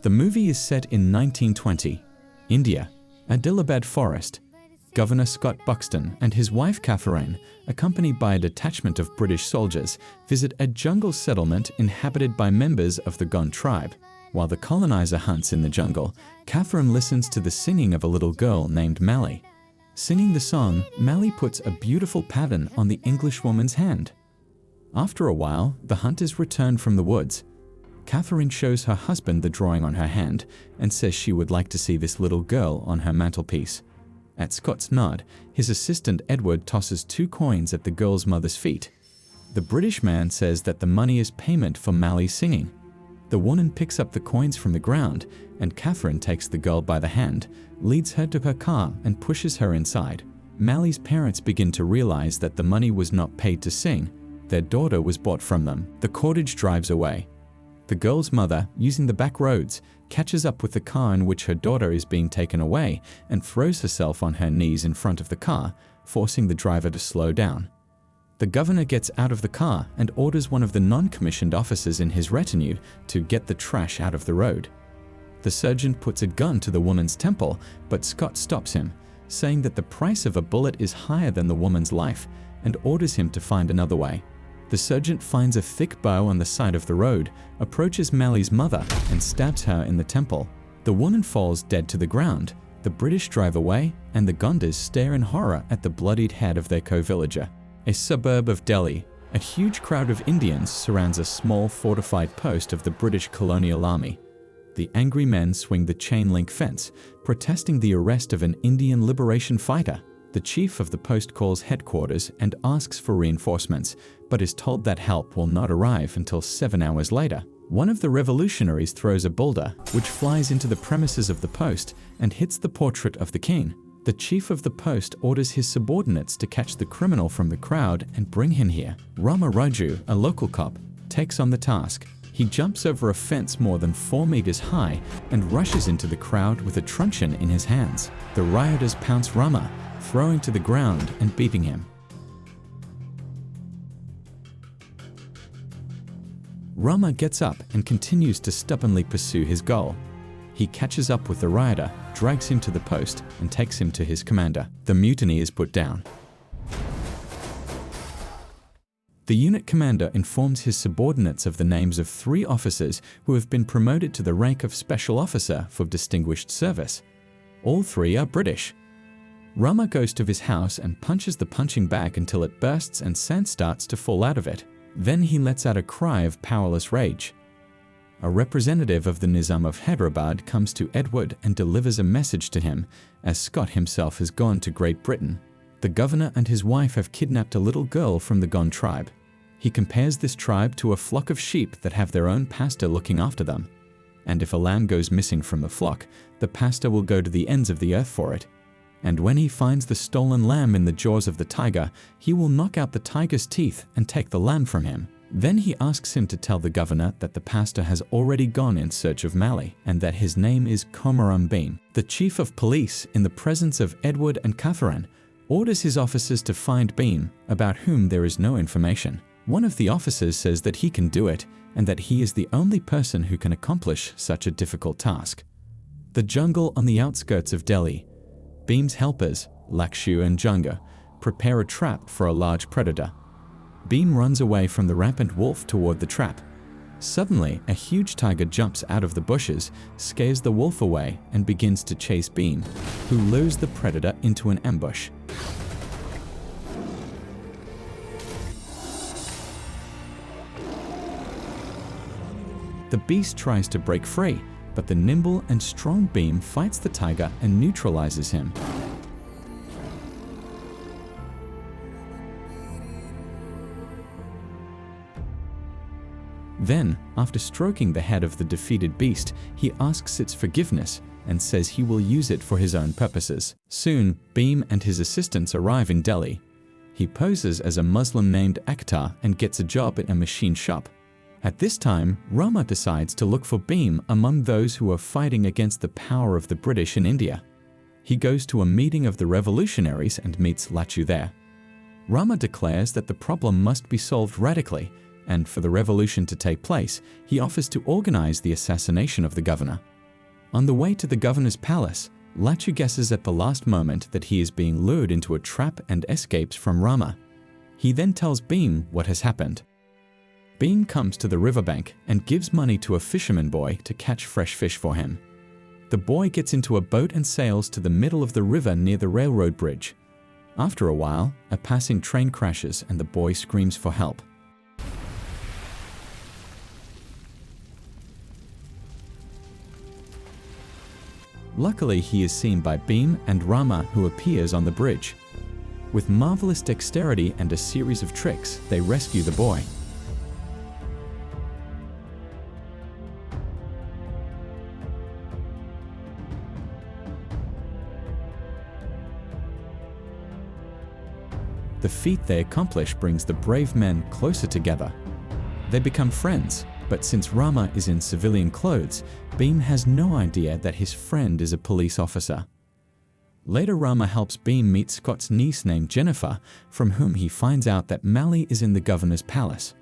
The movie is set in 1920, India, Adilabad Forest. Governor Scott Buxton and his wife Catherine, accompanied by a detachment of British soldiers, visit a jungle settlement inhabited by members of the Gond tribe. While the colonizer hunts in the jungle, Catherine listens to the singing of a little girl named Mally. Singing the song, Mally puts a beautiful pattern on the Englishwoman's hand. After a while, the hunters return from the woods. Catherine shows her husband the drawing on her hand and says she would like to see this little girl on her mantelpiece. At Scott's nod, his assistant Edward tosses 2 coins at the girl's mother's feet. The British man says that the money is payment for Mally's singing. The woman picks up the coins from the ground, and Catherine takes the girl by the hand, leads her to her car and pushes her inside. Mally's parents begin to realize that the money was not paid to sing. Their daughter was bought from them. The cortege drives away. The girl's mother, using the back roads, catches up with the car in which her daughter is being taken away and throws herself on her knees in front of the car, forcing the driver to slow down. The governor gets out of the car and orders one of the non-commissioned officers in his retinue to get the trash out of the road. The sergeant puts a gun to the woman's temple, but Scott stops him, saying that the price of a bullet is higher than the woman's life, and orders him to find another way. The sergeant finds a thick bow on the side of the road, approaches Mally's mother, and stabs her in the temple. The woman falls dead to the ground. The British drive away, and the Gondars stare in horror at the bloodied head of their co-villager. A suburb of Delhi, a huge crowd of Indians surrounds a small fortified post of the British colonial army. The angry men swing the chain-link fence, protesting the arrest of an Indian liberation fighter. The chief of the post calls headquarters and asks for reinforcements, but is told that help will not arrive until 7 hours later. One of the revolutionaries throws a boulder, which flies into the premises of the post and hits the portrait of the king. The chief of the post orders his subordinates to catch the criminal from the crowd and bring him here. Rama Raju, a local cop, takes on the task. He jumps over a fence more than 4 meters high and rushes into the crowd with a truncheon in his hands. The rioters pounce Rama, throwing to the ground and beating him. Rama gets up and continues to stubbornly pursue his goal. He catches up with the rioter, drags him to the post, and takes him to his commander. The mutiny is put down. The unit commander informs his subordinates of the names of 3 officers who have been promoted to the rank of special officer for distinguished service. All 3 are British. Rama goes to his house and punches the punching bag until it bursts and sand starts to fall out of it. Then he lets out a cry of powerless rage. A representative of the Nizam of Hyderabad comes to Edward and delivers a message to him, as Scott himself has gone to Great Britain. The governor and his wife have kidnapped a little girl from the Gond tribe. He compares this tribe to a flock of sheep that have their own pastor looking after them. And if a lamb goes missing from the flock, the pastor will go to the ends of the earth for it. And when he finds the stolen lamb in the jaws of the tiger, he will knock out the tiger's teeth and take the lamb from him. Then he asks him to tell the governor that the pastor has already gone in search of Mally and that his name is Komaram Beam. The chief of police, in the presence of Edward and Catherine, orders his officers to find Beam, about whom there is no information. One of the officers says that he can do it and that he is the only person who can accomplish such a difficult task. The jungle on the outskirts of Delhi. Beam's helpers, Lakshu and Junga, prepare a trap for a large predator. Beam runs away from the rampant wolf toward the trap. Suddenly, a huge tiger jumps out of the bushes, scares the wolf away, and begins to chase Beam, who lures the predator into an ambush. The beast tries to break free, but the nimble and strong Beam fights the tiger and neutralizes him. Then, after stroking the head of the defeated beast, he asks its forgiveness and says he will use it for his own purposes. Soon, Beam and his assistants arrive in Delhi. He poses as a Muslim named Akhtar and gets a job in a machine shop. At this time, Rama decides to look for Beam among those who are fighting against the power of the British in India. He goes to a meeting of the revolutionaries and meets Lachu there. Rama declares that the problem must be solved radically, and for the revolution to take place, he offers to organize the assassination of the governor. On the way to the governor's palace, Lachu guesses at the last moment that he is being lured into a trap and escapes from Rama. He then tells Bhim what has happened. Bhim comes to the riverbank and gives money to a fisherman boy to catch fresh fish for him. The boy gets into a boat and sails to the middle of the river near the railroad bridge. After a while, a passing train crashes and the boy screams for help. Luckily, he is seen by Bhim and Rama, who appears on the bridge. With marvelous dexterity and a series of tricks, they rescue the boy. The feat they accomplish brings the brave men closer together. They become friends, but since Rama is in civilian clothes, Bhim has no idea that his friend is a police officer. Later, Rama helps Bhim meet Scott's niece named Jennifer, from whom he finds out that Mali is in the governor's palace.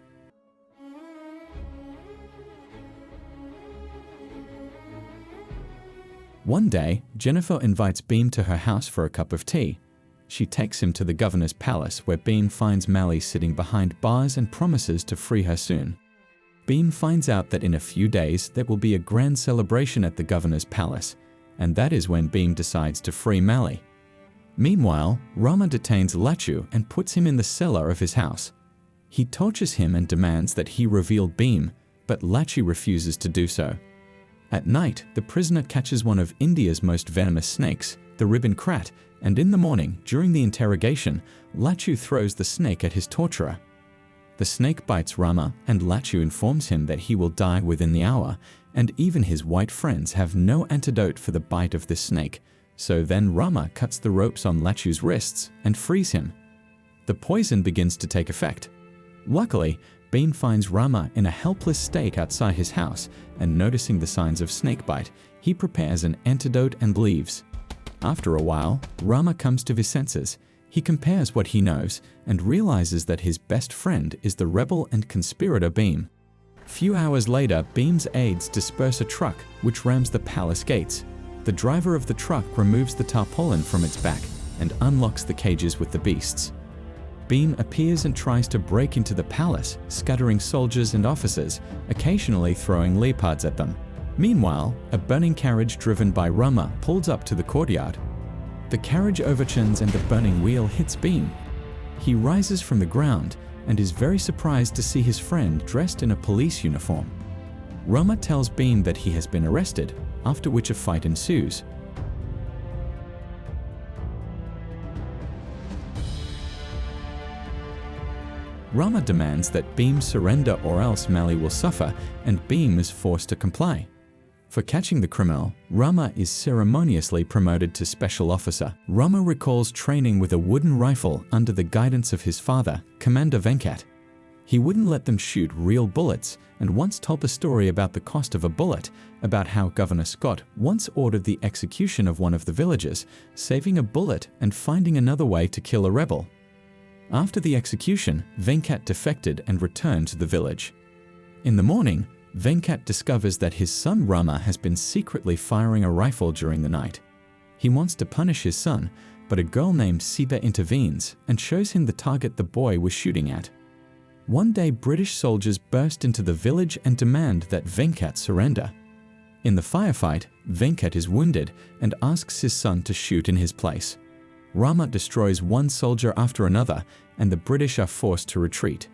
One day, Jennifer invites Bhim to her house for a cup of tea. She takes him to the governor's palace, where Bhim finds Mali sitting behind bars and promises to free her soon. Bhim finds out that in a few days there will be a grand celebration at the governor's palace, and that is when Bhim decides to free Mali. Meanwhile, Rama detains Lachu and puts him in the cellar of his house. He tortures him and demands that he reveal Bhim, but Lachu refuses to do so. At night, the prisoner catches one of India's most venomous snakes, the ribbon krat, and in the morning, during the interrogation, Lachu throws the snake at his torturer. The snake bites Rama, and Lachu informs him that he will die within the hour, and even his white friends have no antidote for the bite of this snake. So then Rama cuts the ropes on Lachu's wrists and frees him. The poison begins to take effect. Luckily, Bhim finds Rama in a helpless state outside his house, and noticing the signs of snakebite, he prepares an antidote and leaves. After a while, Rama comes to his senses. He compares what he knows and realizes that his best friend is the rebel and conspirator Bhim. Few hours later, Bhim's aides disperse a truck which rams the palace gates. The driver of the truck removes the tarpaulin from its back and unlocks the cages with the beasts. Bhim appears and tries to break into the palace, scattering soldiers and officers, occasionally throwing leopards at them. Meanwhile, a burning carriage driven by Rama pulls up to the courtyard. The carriage overturns and the burning wheel hits Bhim. He rises from the ground and is very surprised to see his friend dressed in a police uniform. Rama tells Bhim that he has been arrested, after which a fight ensues. Rama demands that Bhim surrender or else Mali will suffer, and Bhim is forced to comply. For catching the criminal, Rama is ceremoniously promoted to special officer. Rama recalls training with a wooden rifle under the guidance of his father, Commander Venkat. He wouldn't let them shoot real bullets and once told a story about the cost of a bullet, about how Governor Scott once ordered the execution of one of the villagers, saving a bullet and finding another way to kill a rebel. After the execution, Venkat defected and returned to the village. In the morning, Venkat discovers that his son Rama has been secretly firing a rifle during the night. He wants to punish his son, but a girl named Sita intervenes and shows him the target the boy was shooting at. One day, British soldiers burst into the village and demand that Venkat surrender. In the firefight, Venkat is wounded and asks his son to shoot in his place. Rama destroys one soldier after another, and the British are forced to retreat.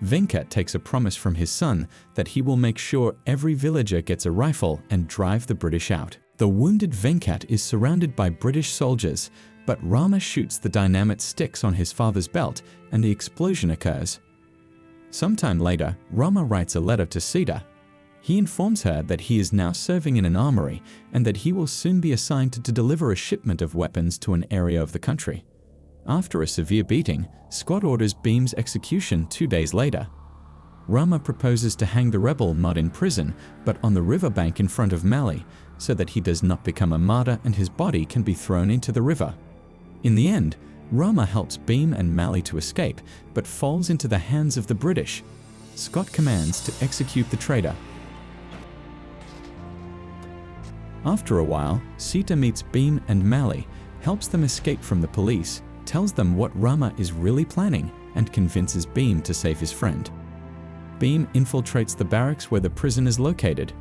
Venkat takes a promise from his son that he will make sure every villager gets a rifle and drive the British out. The wounded Venkat is surrounded by British soldiers, but Rama shoots the dynamite sticks on his father's belt and the explosion occurs. Sometime later, Rama writes a letter to Sita. He informs her that he is now serving in an armory and that he will soon be assigned to deliver a shipment of weapons to an area of the country. After a severe beating, Scott orders Bhim's execution 2 days later. Rama proposes to hang the rebel not in prison, but on the riverbank in front of Mali, so that he does not become a martyr and his body can be thrown into the river. In the end, Rama helps Bhim and Mali to escape, but falls into the hands of the British. Scott commands to execute the traitor. After a while, Sita meets Bhim and Mali, helps them escape from the police, tells them what Rama is really planning, and convinces Bhim to save his friend. Bhim infiltrates the barracks where the prison is located.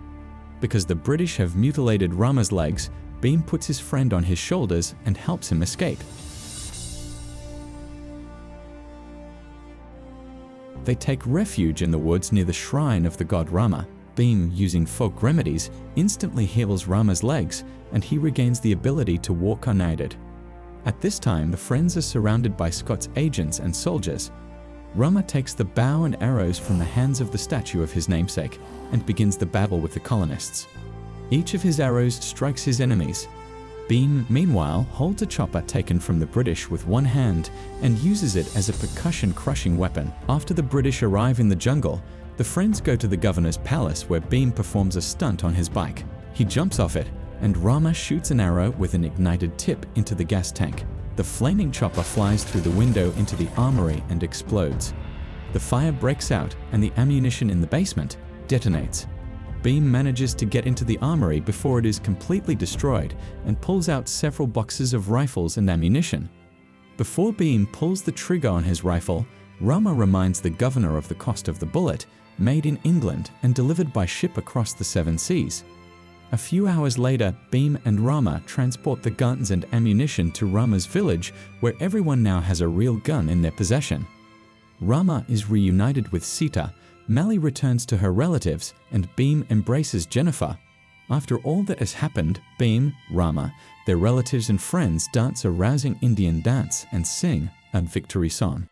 Because the British have mutilated Rama's legs, Bhim puts his friend on his shoulders and helps him escape. They take refuge in the woods near the shrine of the god Rama. Bhim, using folk remedies, instantly heals Rama's legs, and he regains the ability to walk unaided. At this time, the friends are surrounded by Scott's agents and soldiers. Rama takes the bow and arrows from the hands of the statue of his namesake and begins the battle with the colonists. Each of his arrows strikes his enemies. Bhim, meanwhile, holds a chopper taken from the British with one hand and uses it as a percussion-crushing weapon. After the British arrive in the jungle, the friends go to the governor's palace where Bhim performs a stunt on his bike. He jumps off it, and Rama shoots an arrow with an ignited tip into the gas tank. The flaming chopper flies through the window into the armory and explodes. The fire breaks out and the ammunition in the basement detonates. Bhim manages to get into the armory before it is completely destroyed and pulls out several boxes of rifles and ammunition. Before Bhim pulls the trigger on his rifle, Rama reminds the governor of the cost of the bullet, made in England and delivered by ship across the 7 seas. A few hours later, Bhim and Rama transport the guns and ammunition to Rama's village, where everyone now has a real gun in their possession. Rama is reunited with Sita, Mali returns to her relatives, and Bhim embraces Jennifer. After all that has happened, Bhim, Rama, their relatives and friends dance a rousing Indian dance and sing a victory song.